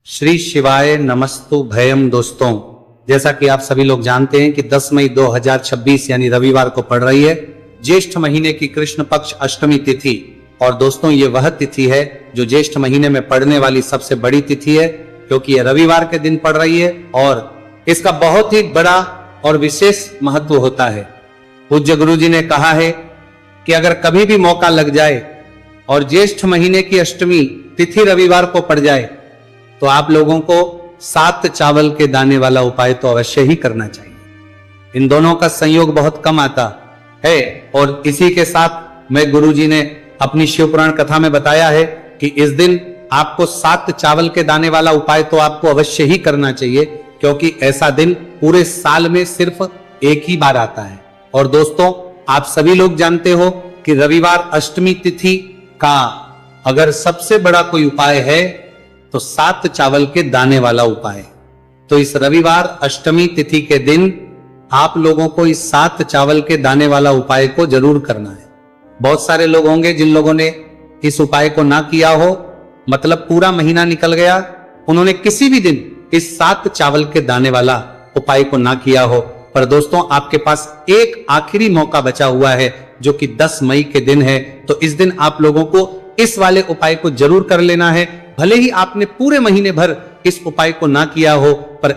श्री शिवाय नमस्तु भयम। दोस्तों, जैसा कि आप सभी लोग जानते हैं कि 10 मई 2026 यानी रविवार को पड़ रही है ज्येष्ठ महीने की कृष्ण पक्ष अष्टमी तिथि। और दोस्तों, ये वह तिथि है जो ज्येष्ठ महीने में पड़ने वाली सबसे बड़ी तिथि है, क्योंकि ये रविवार के दिन पड़ रही है और इसका बहुत ही बड़ा और विशेष महत्व होता है। पूज्य गुरु जी ने कहा है कि अगर कभी भी मौका लग जाए और ज्येष्ठ महीने की अष्टमी तिथि रविवार को पड़ जाए तो आप लोगों को 7 चावल के दाने वाला उपाय तो अवश्य ही करना चाहिए। इन दोनों का संयोग बहुत कम आता है और इसी के साथ में गुरुजी ने अपनी शिव पुराण कथा में बताया है कि इस दिन आपको 7 चावल के दाने वाला उपाय तो आपको अवश्य ही करना चाहिए, क्योंकि ऐसा दिन पूरे साल में सिर्फ एक ही बार आता है। और दोस्तों, आप सभी लोग जानते हो कि रविवार अष्टमी तिथि का अगर सबसे बड़ा कोई उपाय है तो 7 चावल के दाने वाला उपाय। तो इस रविवार अष्टमी तिथि के दिन आप लोगों को इस 7 चावल के दाने वाला उपाय को जरूर करना है। बहुत सारे लोग होंगे जिन लोगों ने इस उपाय को ना किया हो, मतलब पूरा महीना निकल गया, उन्होंने किसी भी दिन इस 7 चावल के दाने वाला उपाय को ना किया हो। पर दोस्तों, आपके पास एक आखिरी मौका बचा हुआ है जो कि 10 मई के दिन है। तो इस दिन आप लोगों को इस वाले उपाय को जरूर कर लेना है। भले ही आपने पूरे महीने भर इस उपाय को ना किया हो, पर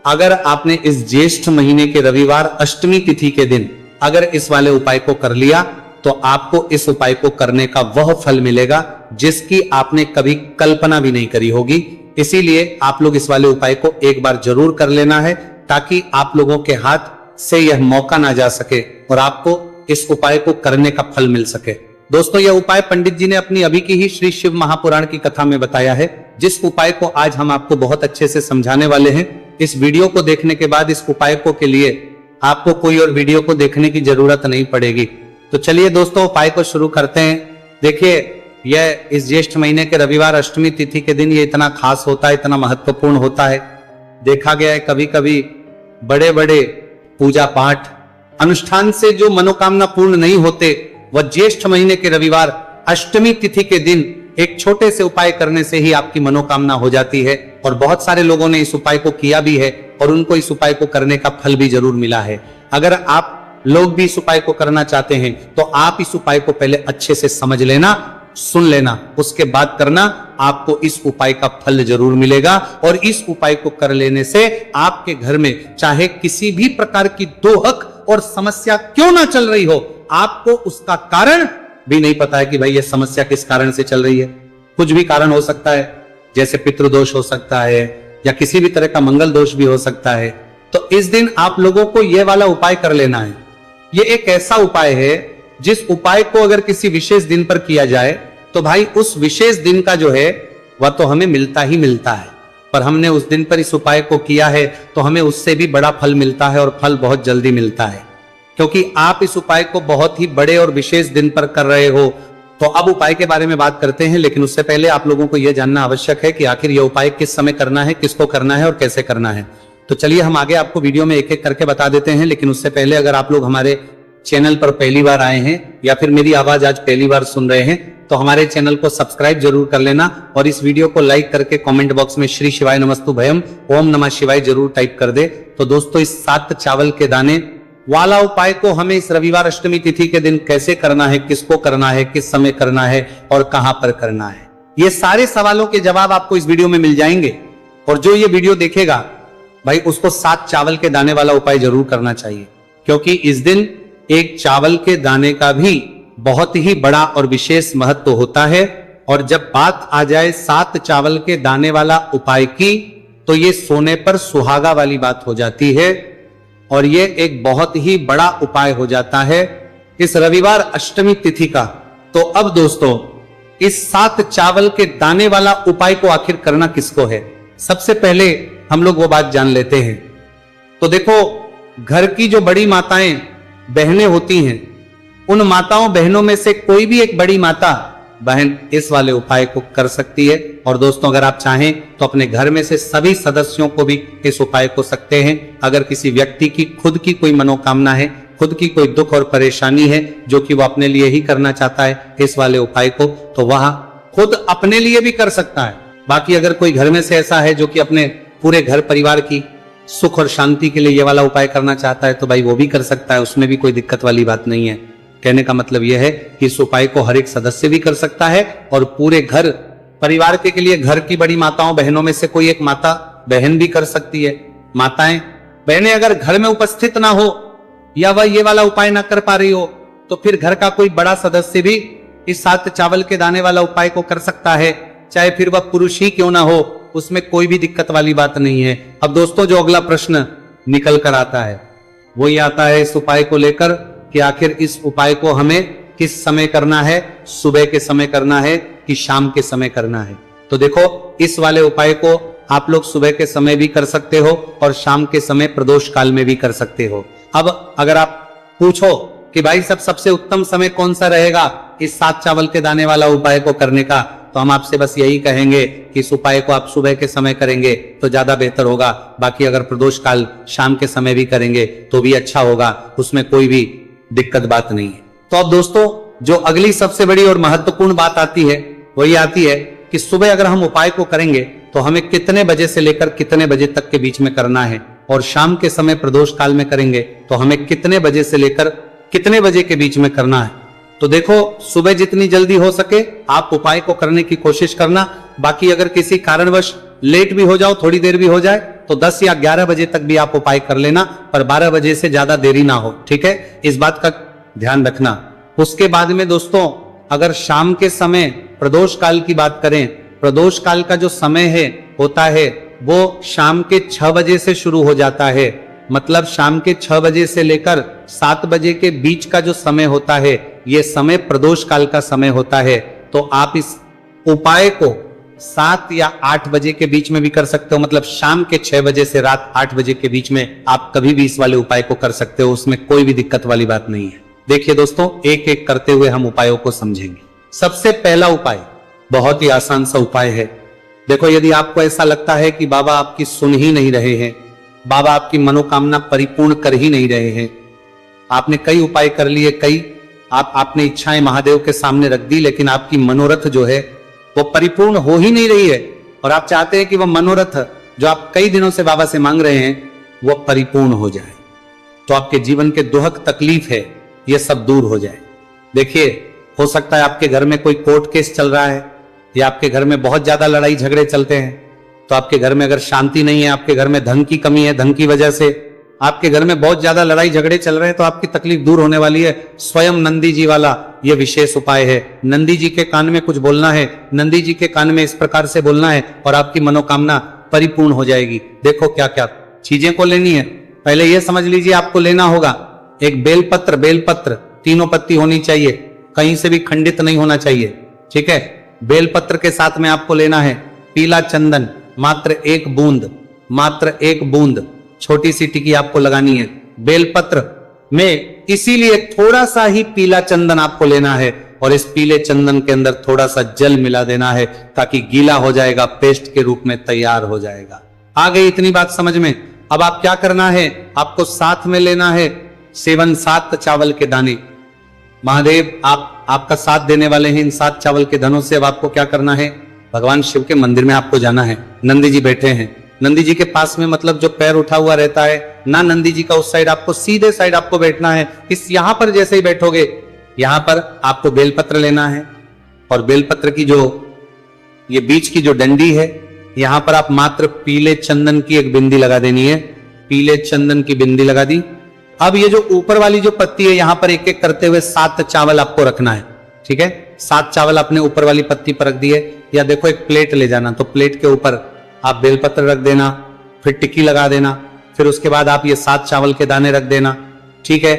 अगर आपने इस ज्येष्ठ महीने के रविवार अष्टमी तिथि के दिन अगर इस वाले उपाय को कर लिया तो आपको इस उपाय को करने का वह फल मिलेगा जिसकी आपने कभी कल्पना भी नहीं करी होगी। इसीलिए आप लोग इस वाले उपाय को एक बार जरूर कर लेना है, ताकि आप लोगों के हाथ से यह मौका ना जा सके और आपको इस उपाय को करने का फल मिल सके। दोस्तों, यह उपाय पंडित जी ने अपनी अभी की ही श्री शिव महापुराण की कथा में बताया है, जिस उपाय को आज हम आपको बहुत अच्छे से समझाने वाले हैं। इस वीडियो को देखने के बाद इस उपाय को के लिए आपको कोई और वीडियो को देखने की जरूरत नहीं पड़ेगी। तो चलिए दोस्तों, उपाय को शुरू करते हैं। देखिए, यह इस ज्येष्ठ महीने के रविवार अष्टमी तिथि के दिन ये इतना खास होता है, इतना महत्वपूर्ण होता है। देखा गया है कभी कभी बड़े बड़े पूजा पाठ अनुष्ठान से जो मनोकामना पूर्ण नहीं होते, वह ज्येष्ठ महीने के रविवार अष्टमी तिथि के दिन एक छोटे से उपाय करने से ही आपकी मनोकामना हो जाती है। और बहुत सारे लोगों ने इस उपाय को किया भी है और उनको इस उपाय को करने का फल भी जरूर मिला है। अगर आप लोग भी इस उपाय को करना चाहते हैं तो आप इस उपाय को पहले अच्छे से समझ लेना, सुन लेना, उसके बाद करना। आपको इस उपाय का फल जरूर मिलेगा और इस उपाय को कर लेने से आपके घर में चाहे किसी भी प्रकार की दोहक और समस्या क्यों ना चल रही हो, आपको उसका कारण भी नहीं पता है कि भाई ये समस्या किस कारण से चल रही है। कुछ भी कारण हो सकता है, जैसे पितृदोष हो सकता है या किसी भी तरह का मंगल दोष भी हो सकता है। तो इस दिन आप लोगों को यह वाला उपाय कर लेना है। ये एक ऐसा उपाय है जिस उपाय को अगर किसी विशेष दिन पर किया जाए तो भाई उस विशेष दिन का जो है वह तो हमें मिलता ही मिलता है। पर हमने उस दिन पर इस उपाय को किया है तो हमें उससे भी बड़ा फल मिलता है और फल बहुत जल्दी मिलता है, क्योंकि आप इस उपाय को बहुत ही बड़े और विशेष दिन पर कर रहे हो। तो अब उपाय के बारे में बात करते हैं, लेकिन उससे पहले आप लोगों को यह जानना आवश्यक है कि आखिर यह उपाय किस समय करना है, किसको करना है और कैसे करना है। तो चलिए हम आगे आपको वीडियो में एक एक करके बता देते हैं। लेकिन उससे पहले अगर आप लोग हमारे चैनल पर पहली बार आए हैं या फिर मेरी आवाज आज पहली बार सुन रहे हैं तो हमारे चैनल को सब्सक्राइब जरूर कर लेना और इस वीडियो को लाइक करके कमेंट बॉक्स में श्री शिवाय नमस्तु भयम ओम नमः शिवाय जरूर टाइप कर दे। तो दोस्तों, इस 7 चावल के दाने वाला उपाय को हमें इस रविवार अष्टमी तिथि के दिन कैसे करना है, किसको करना है, किस समय करना है और कहां पर करना है, ये सारे सवालों के जवाब आपको इस वीडियो में मिल जाएंगे। और जो ये वीडियो देखेगा भाई उसको 7 चावल के दाने वाला उपाय जरूर करना चाहिए, क्योंकि इस दिन एक चावल के दाने का भी बहुत ही बड़ा और विशेष महत्व होता है। और जब बात आ जाए 7 चावल के दाने वाला उपाय की तो ये सोने पर सुहागा वाली बात हो जाती है और ये एक बहुत ही बड़ा उपाय हो जाता है इस रविवार अष्टमी तिथि का। तो अब दोस्तों, इस 7 चावल के दाने वाला उपाय को आखिर करना किसको है, सबसे पहले हम लोग वो बात जान लेते हैं। तो देखो, घर की जो बड़ी माताएं बहनें होती हैं, उन माताओं बहनों में से कोई भी एक बड़ी माता बहन इस वाले उपाय को कर सकती है। और दोस्तों, अगर आप चाहें तो अपने घर में से सभी सदस्यों को भी इस उपाय को सकते हैं। अगर किसी व्यक्ति की खुद की कोई मनोकामना है, खुद की कोई दुख और परेशानी है जो कि वो अपने लिए ही करना चाहता है इस वाले उपाय को, तो वह खुद अपने लिए भी कर सकता है। बाकी अगर कोई घर में से ऐसा है जो कि अपने पूरे घर परिवार की सुख और शांति के लिए ये वाला उपाय करना चाहता है तो भाई वो भी कर सकता है, उसमें भी कोई दिक्कत वाली बात नहीं है। कहने का मतलब यह है कि इस उपाय को हर एक सदस्य भी कर सकता है और पूरे घर परिवार के लिए घर की बड़ी माताओं बहनों में से कोई एक माता बहन भी कर सकती है। माताएं बहनें अगर घर में उपस्थित ना हो या वह ये वाला उपाय ना कर पा रही हो तो फिर घर का कोई बड़ा सदस्य भी इस 7 चावल के दाने वाला उपाय को कर सकता है, चाहे फिर वह पुरुष ही क्यों ना हो, उसमें कोई भी दिक्कत वाली बात नहीं है। अब दोस्तों जो अगला प्रश्न निकल कर आता है वो ये आता है इस उपाय को लेकर कि आखिर इस उपाय को हमें किस समय करना है, सुबह के समय करना है कि शाम के समय करना है। तो देखो इस वाले उपाय को आप लोग सुबह के समय भी कर सकते हो और शाम के समय प्रदोष काल में भी कर सकते हो। अब अगर आप पूछो कि भाई सबसे उत्तम समय कौन सा रहेगा इस 7 चावल के दाने वाला उपाय को करने का, तो हम आपसे बस यही कहेंगे कि इस उपाय को आप सुबह के समय करेंगे तो ज्यादा बेहतर होगा। बाकी अगर प्रदोष काल शाम के समय भी करेंगे तो भी अच्छा होगा, उसमें कोई भी दिक्कत बात नहीं है। तो अब दोस्तों जो अगली सबसे बड़ी और महत्वपूर्ण बात आती है वही आती है कि सुबह अगर हम उपाय को करेंगे तो हमें कितने बजे से लेकर कितने बजे तक के बीच में करना है, और शाम के समय प्रदोष काल में करेंगे तो हमें कितने बजे से लेकर कितने बजे के बीच में करना है। तो देखो सुबह जितनी जल्दी हो सके आप उपाय को करने की कोशिश करना। बाकी अगर किसी कारणवश लेट भी हो जाओ, थोड़ी देर भी हो जाए तो 10 या 11 बजे तक भी आप उपाय कर लेना, पर 12 बजे से ज्यादा देरी ना हो, ठीक है, इस बात का ध्यान रखना। उसके बाद में दोस्तों अगर शाम के समय प्रदोष काल की बात करें, प्रदोष काल का जो समय है होता है वो शाम के 6 बजे से शुरू हो जाता है। मतलब शाम के 6 बजे से लेकर 7 बजे के बीच का जो समय होता है ये समय प्रदोष काल का समय होता है। तो आप इस उपाय को 7 या 8 बजे के बीच में भी कर सकते हो, मतलब शाम के 6 बजे से रात 8 बजे के बीच में आप कभी भी इस वाले उपाय को कर सकते हो, उसमें कोई भी दिक्कत वाली बात नहीं है। देखिए दोस्तों एक एक करते हुए हम उपायों को समझेंगे। सबसे पहला उपाय बहुत ही आसान सा उपाय है। देखो यदि आपको ऐसा लगता है कि बाबा आपकी सुन ही नहीं रहे हैं, बाबा आपकी मनोकामना परिपूर्ण कर ही नहीं रहे हैं, आपने कई उपाय कर लिए, कई आपने इच्छाएं महादेव के सामने रख दी, लेकिन आपकी मनोरथ जो है वो परिपूर्ण हो ही नहीं रही है और आप चाहते हैं कि वह मनोरथ जो आप कई दिनों से बाबा से मांग रहे हैं वो परिपूर्ण हो जाए, तो आपके जीवन के दुहक तकलीफ है ये सब दूर हो जाए। देखिए हो सकता है आपके घर में कोई कोर्ट केस चल रहा है या आपके घर में बहुत ज्यादा लड़ाई झगड़े चलते हैं, तो आपके घर में अगर शांति नहीं है, आपके घर में धन की कमी है, धन की वजह से आपके घर में बहुत ज्यादा लड़ाई झगड़े चल रहे हैं, तो आपकी तकलीफ दूर होने वाली है। स्वयं नंदी जी वाला यह विशेष उपाय है। नंदी जी के कान में कुछ बोलना है, नंदी जी के कान में इस प्रकार से बोलना है और आपकी मनोकामना परिपूर्ण हो जाएगी। देखो क्या क्या चीजें को लेनी है, पहले यह समझ लीजिए आपको लेना होगा एक बेलपत्र 3 पत्ती होनी चाहिए, कहीं से भी खंडित नहीं होना चाहिए, ठीक है। बेलपत्र के साथ में आपको लेना है पीला चंदन, मात्र 1 बूंद छोटी सी टिकी आपको लगानी है। बेलपत्र में इसीलिए थोड़ा सा ही पीला चंदन आपको लेना है और इस पीले चंदन के अंदर थोड़ा सा जल मिला देना है ताकि गीला हो जाएगा, पेस्ट के रूप में तैयार हो जाएगा। आ गई इतनी बात समझ में। अब आप क्या करना है, आपको साथ में लेना है 7 चावल के दाने। महादेव आपका साथ देने वाले हैं इन 7 चावल के धनों से। अब आपको क्या करना है, भगवान शिव के मंदिर में आपको जाना है। नंदी जी बैठे हैं, नंदी जी के पास में मतलब जो पैर उठा हुआ रहता है ना, नंदी जी का उस साइड आपको सीधे साइड आपको बैठना है। इस यहां पर जैसे ही बैठोगे यहां पर आपको बेलपत्र लेना है और बेलपत्र की जो ये बीच की जो डंडी है यहां पर आप मात्र पीले चंदन की एक बिंदी लगा देनी है। पीले चंदन की बिंदी लगा दी। अब ये जो ऊपर वाली जो पत्ती है यहां पर एक एक करते हुए 7 चावल आपको रखना है, ठीक है। 7 चावल आपने ऊपर वाली पत्ती पर रख दिए, या देखो एक प्लेट ले जाना, तो प्लेट के ऊपर आप बेलपत्र रख देना, फिर टिक्की लगा देना, फिर उसके बाद आप ये 7 चावल के दाने रख देना, ठीक है।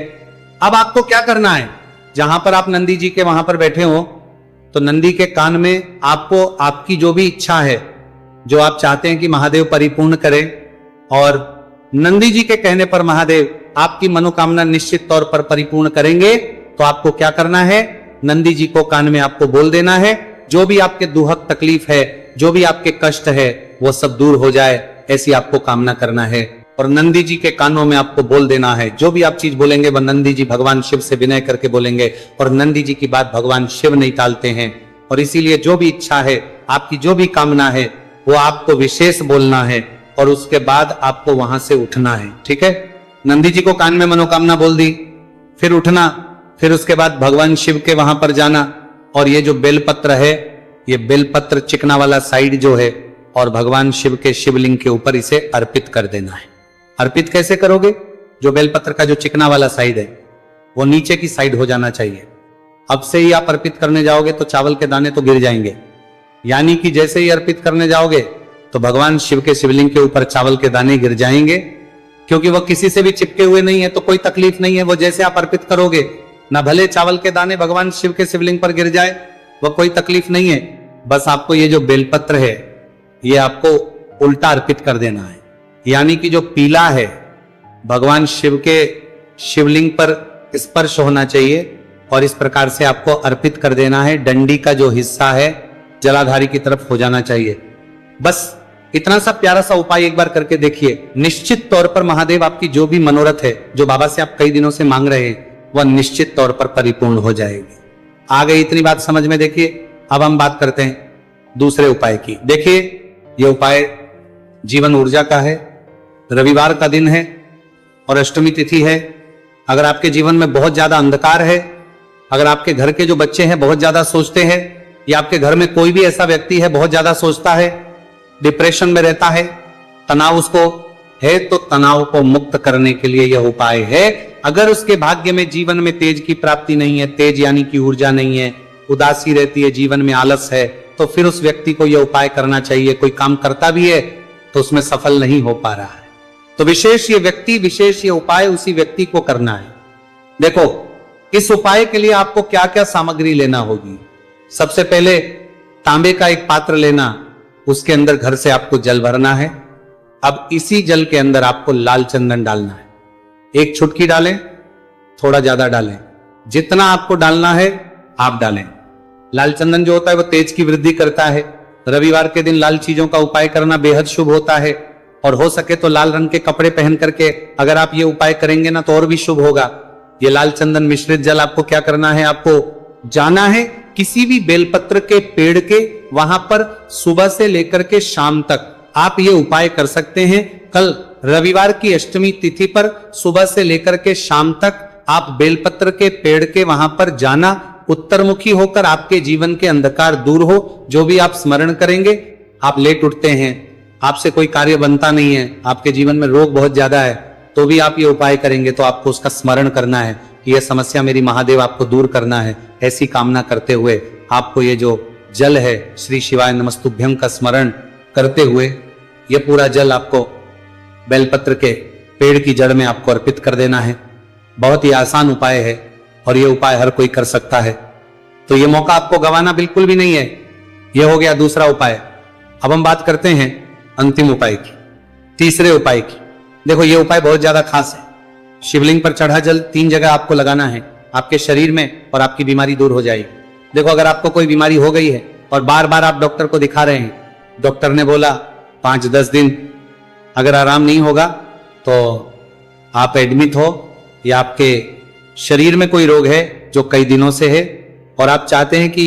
अब आपको क्या करना है, जहां पर आप नंदी जी के वहां पर बैठे हो तो नंदी के कान में आपको आपकी जो भी इच्छा है, जो आप चाहते हैं कि महादेव परिपूर्ण करें, और नंदी जी के कहने पर महादेव आपकी मनोकामना निश्चित तौर पर परिपूर्ण करेंगे। तो आपको क्या करना है, नंदी जी को कान में आपको बोल देना है जो भी आपके दुहक तकलीफ है, जो भी आपके कष्ट है वो सब दूर हो जाए, ऐसी आपको कामना करना है। और नंदी जी के कानों में आपको बोल देना है, जो भी आप चीज बोलेंगे वह नंदी जी भगवान शिव से विनय करके बोलेंगे, और नंदी जी की बात भगवान शिव नहीं टालते हैं। और इसीलिए जो भी इच्छा है, आपकी जो भी कामना है वो आपको विशेष बोलना है और उसके बाद आपको वहां से उठना है। ठीक है, नंदी जी को कान में मनोकामना बोल दी, फिर उठना, फिर उसके बाद भगवान शिव के वहां पर जाना और ये जो बेलपत्र है, ये बेलपत्र चिकना वाला साइड जो है और भगवान शिव के शिवलिंग के ऊपर इसे अर्पित कर देना है। अर्पित कैसे करोगे? जो बेलपत्र का जो चिकना वाला साइड है वो नीचे की साइड हो जाना चाहिए। अब से ही आप अर्पित करने जाओगे तो चावल के दाने तो गिर जाएंगे, यानी कि जैसे ही अर्पित करने जाओगे तो भगवान शिव के शिवलिंग के ऊपर चावल के दाने गिर जाएंगे, क्योंकि वह किसी से भी चिपके हुए नहीं है तो कोई तकलीफ नहीं है। वो जैसे आप अर्पित करोगे ना, भले चावल के दाने भगवान शिव के शिवलिंग पर गिर जाए, वह कोई तकलीफ नहीं है। बस आपको ये जो बेलपत्र है ये आपको उल्टा अर्पित कर देना है, यानी कि जो पीला है भगवान शिव के शिवलिंग पर स्पर्श होना चाहिए और इस प्रकार से आपको अर्पित कर देना है। डंडी का जो हिस्सा है जलाधारी की तरफ हो जाना चाहिए। बस इतना सा प्यारा सा उपाय एक बार करके देखिए, निश्चित तौर पर महादेव आपकी जो भी मनोरथ है, जो बाबा से आप कई दिनों से मांग रहे हैं, वह निश्चित तौर पर परिपूर्ण हो जाएगी। आ गई इतनी बात समझ में? देखिए अब हम बात करते हैं दूसरे उपाय की। देखिए यह उपाय जीवन ऊर्जा का है, रविवार का दिन है और अष्टमी तिथि है। अगर आपके जीवन में बहुत ज्यादा अंधकार है, अगर आपके घर के जो बच्चे हैं बहुत ज्यादा सोचते हैं, या आपके घर में कोई भी ऐसा व्यक्ति है बहुत ज्यादा सोचता है, डिप्रेशन में रहता है, तनाव उसको है, तो तनाव को मुक्त करने के लिए यह उपाय है। अगर उसके भाग्य में जीवन में तेज की प्राप्ति नहीं है, तेज यानी कि ऊर्जा नहीं है, उदासी रहती है, जीवन में आलस है, तो फिर उस व्यक्ति को यह उपाय करना चाहिए। कोई काम करता भी है तो उसमें सफल नहीं हो पा रहा है, तो विशेष ये व्यक्ति, विशेष ये उपाय उसी व्यक्ति को करना है। देखो इस उपाय के लिए आपको क्या क्या सामग्री लेना होगी। सबसे पहले तांबे का एक पात्र लेना, उसके अंदर घर से आपको जल भरना है। अब इसी जल के अंदर आपको लाल चंदन डालना है। एक चुटकी डालें, थोड़ा ज्यादा डालें, जितना आपको डालना है आप डालें। लाल चंदन जो होता है वो तेज की वृद्धि करता है। रविवार के दिन लाल चीजों का उपाय करना बेहद शुभ होता है, और हो सके तो लाल रंग के कपड़े पहन करके अगर आप ये उपाय करेंगे ना तो और भी शुभ होगा। ये लाल चंदन मिश्रित जल आपको क्या करना है, आपको जाना है किसी भी बेलपत्र के पेड़ के वहां पर सुबह से लेकर के शाम तक आप ये उपाय कर सकते हैं। कल रविवार की अष्टमी तिथि पर सुबह से लेकर के शाम तक आप बेलपत्र के पेड़ के वहां पर जाना, उत्तरमुखी होकर आपके जीवन के अंधकार दूर हो। जो भी आप स्मरण करेंगे, आप लेट उठते हैं, आपसे कोई कार्य बनता नहीं है, आपके जीवन में रोग बहुत ज्यादा है, तो भी आप ये उपाय करेंगे तो आपको उसका स्मरण करना है कि यह समस्या मेरी महादेव आपको दूर करना है। ऐसी कामना करते हुए आपको ये जो जल है श्री शिवाय नमस्तुभ्यं का स्मरण करते हुए यह पूरा जल आपको बेलपत्र के पेड़ की जड़ में आपको अर्पित कर देना है। बहुत ही आसान उपाय है और यह उपाय हर कोई कर सकता है, तो यह मौका आपको गंवाना बिल्कुल भी नहीं है। यह हो गया दूसरा उपाय। अब हम बात करते हैं अंतिम उपाय की, तीसरे उपाय की। देखो ये उपाय बहुत ज्यादा खास है। शिवलिंग पर चढ़ा जल 3 जगह आपको लगाना है आपके शरीर में और आपकी बीमारी दूर हो जाएगी। देखो अगर आपको कोई बीमारी हो गई है और बार बार आप डॉक्टर को दिखा रहे हैं, डॉक्टर ने बोला 5-10 दिन अगर आराम नहीं होगा तो आप एडमिट हो, या आपके शरीर में कोई रोग है जो कई दिनों से है और आप चाहते हैं कि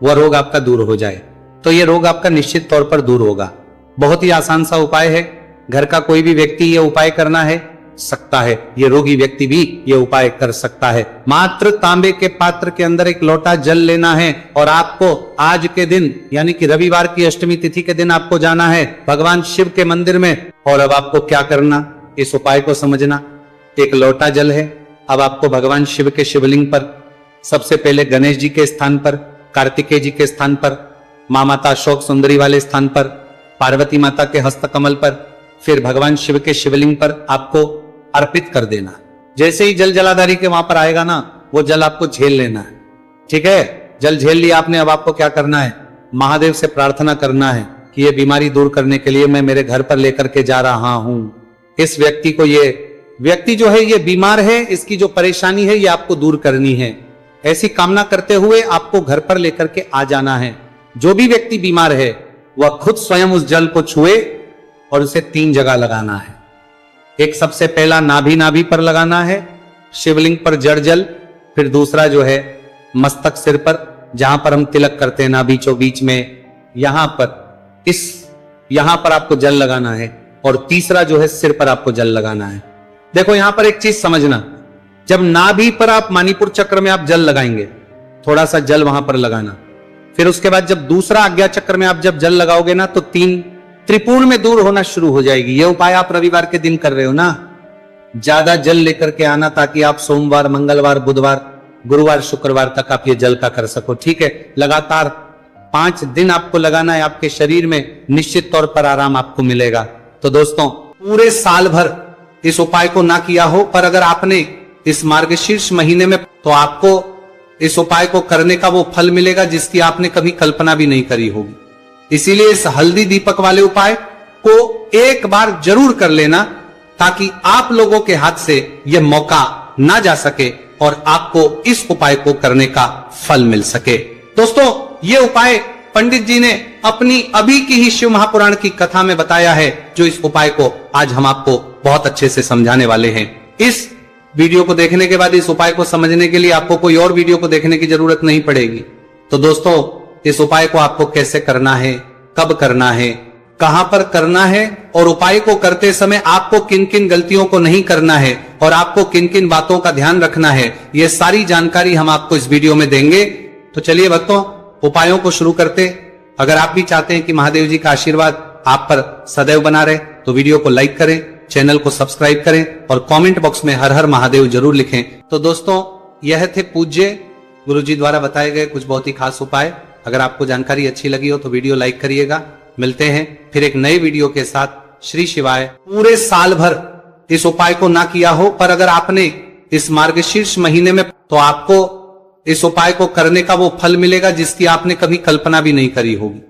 वह रोग आपका दूर हो जाए, तो यह रोग आपका निश्चित तौर पर दूर होगा। बहुत ही आसान सा उपाय है, घर का कोई भी व्यक्ति यह उपाय करना है सकता है, ये रोगी व्यक्ति भी ये उपाय कर सकता है। मात्र तांबे के पात्र के अंदर एक लोटा जल लेना है और आपको आज के दिन यानी कि रविवार की अष्टमी तिथि के दिन आपको जाना है भगवान शिव के मंदिर में। और अब आपको क्या करना, इस उपाय को समझना। एक लोटा जल है, अब आपको भगवान शिव के शिवलिंग पर सबसे पहले गणेश जी के स्थान पर, कार्तिकेय जी के स्थान पर, मां माता अशोक सुंदरी वाले स्थान पर, पार्वती माता के हस्तकमल पर, फिर भगवान शिव के शिवलिंग पर आपको अर्पित कर देना। जैसे ही जल जलाधारी के वहां पर आएगा ना, वो जल आपको झेल लेना है। ठीक है, जल झेल लिया आपने, अब आपको क्या करना है, महादेव से प्रार्थना करना है कि ये बीमारी दूर करने के लिए मैं मेरे घर पर लेकर के जा रहा हूं। इस व्यक्ति को, ये व्यक्ति जो है ये बीमार है, इसकी जो परेशानी है ये आपको दूर करनी है। ऐसी कामना करते हुए आपको घर पर लेकर के आ जाना है। जो भी व्यक्ति बीमार है वह खुद स्वयं उस जल को छुए और उसे 3 जगह लगाना है। एक सबसे पहला नाभि पर लगाना है, शिवलिंग पर जड़ जल। फिर दूसरा जो है मस्तक सिर पर, जहां पर हम तिलक करते हैं नाभि बीच में, यहां पर इस यहां पर आपको जल लगाना है, और तीसरा जो है सिर पर आपको जल लगाना है। देखो यहां पर एक चीज समझना, जब नाभि पर आप मणिपुर चक्र में आप जल लगाएंगे, थोड़ा सा जल वहां पर लगाना, फिर उसके बाद जब दूसरा आज्ञा चक्र में आप जब जल लगाओगे ना, तो 3 त्रिपुण में दूर होना शुरू हो जाएगी। यह उपाय आप रविवार के दिन कर रहे हो ना, ज्यादा जल लेकर के आना, ताकि आप सोमवार, मंगलवार, बुधवार, गुरुवार, शुक्रवार तक आप ये जल का कर सको। ठीक है, लगातार 5 दिन आपको लगाना है, आपके शरीर में निश्चित तौर पर आराम आपको मिलेगा। तो दोस्तों, पूरे साल भर इस उपाय को ना किया हो, पर अगर आपने इस मार्गशीर्ष महीने में, तो आपको इस उपाय को करने का वो फल मिलेगा जिसकी आपने कभी कल्पना भी नहीं करी होगी। इसीलिए इस हल्दी दीपक वाले उपाय को एक बार जरूर कर लेना, ताकि आप लोगों के हाथ से यह मौका ना जा सके और आपको इस उपाय को करने का फल मिल सके। दोस्तों, ये उपाय पंडित जी ने अपनी अभी की ही शिव महापुराण की कथा में बताया है, जो इस उपाय को आज हम आपको बहुत अच्छे से समझाने वाले हैं। इस वीडियो को देखने के बाद इस उपाय को समझने के लिए आपको कोई और वीडियो को देखने की जरूरत नहीं पड़ेगी। तो दोस्तों, इस उपाय को आपको कैसे करना है, कब करना है, कहां पर करना है, और उपाय को करते समय आपको किन किन गलतियों को नहीं करना है, और आपको किन किन बातों का ध्यान रखना है, ये सारी जानकारी हम आपको इस वीडियो में देंगे। तो चलिए भक्तों, उपायों को शुरू करते। अगर आप भी चाहते हैं कि महादेव जी का आशीर्वाद आप पर सदैव बना रहे, तो वीडियो को लाइक करें, चैनल को सब्सक्राइब करें, और कमेंट बॉक्स में हर हर महादेव जरूर लिखें। तो दोस्तों, यह थे पूज्य गुरुजी द्वारा बताए गए कुछ बहुत ही खास उपाय। अगर आपको जानकारी अच्छी लगी हो तो वीडियो लाइक करिएगा। मिलते हैं फिर एक नए वीडियो के साथ। श्री शिवाय। पूरे साल भर इस उपाय को ना किया हो, पर अगर आपने इस मार्गशीर्ष महीने में, तो आपको इस उपाय को करने का वो फल मिलेगा जिसकी आपने कभी कल्पना भी नहीं करी होगी।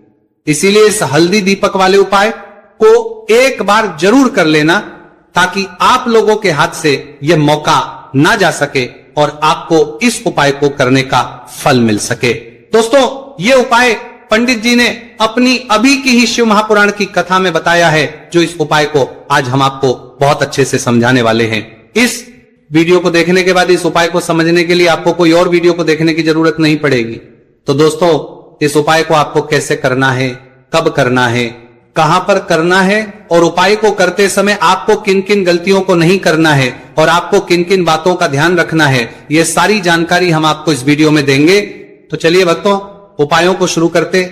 इसीलिए इस हल्दी दीपक वाले उपाय को एक बार जरूर कर लेना, ताकि आप लोगों के हाथ से यह मौका ना जा सके और आपको इस उपाय को करने का फल मिल सके। दोस्तों, ये उपाय पंडित जी ने अपनी अभी की ही शिव महापुराण की कथा में बताया है, जो इस उपाय को आज हम आपको बहुत अच्छे से समझाने वाले हैं। इस वीडियो को देखने के बाद इस उपाय को समझने के लिए आपको कोई और वीडियो को देखने की जरूरत नहीं पड़ेगी। तो दोस्तों, इस उपाय को आपको कैसे करना है, कब करना है, कहां पर करना है, और उपाय को करते समय आपको किन किन गलतियों को नहीं करना है, और आपको किन किन बातों का ध्यान रखना है, ये सारी जानकारी हम आपको इस वीडियो में देंगे। तो चलिए भक्तों, उपायों को शुरू करते।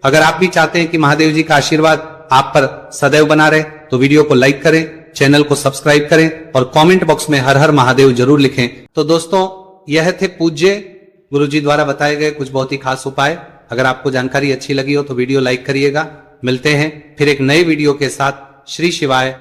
अगर आप भी चाहते हैं कि महादेव जी का आशीर्वाद आप पर सदैव बना रहे, तो वीडियो को लाइक करें, चैनल को सब्सक्राइब करें, और कमेंट बॉक्स में हर हर महादेव जरूर लिखें। तो दोस्तों, यह थे पूज्य गुरुजी द्वारा बताए गए कुछ बहुत ही खास उपाय। अगर आपको जानकारी अच्छी लगी हो तो वीडियो लाइक करिएगा। मिलते हैं फिर एक नए वीडियो के साथ। श्री शिवाय।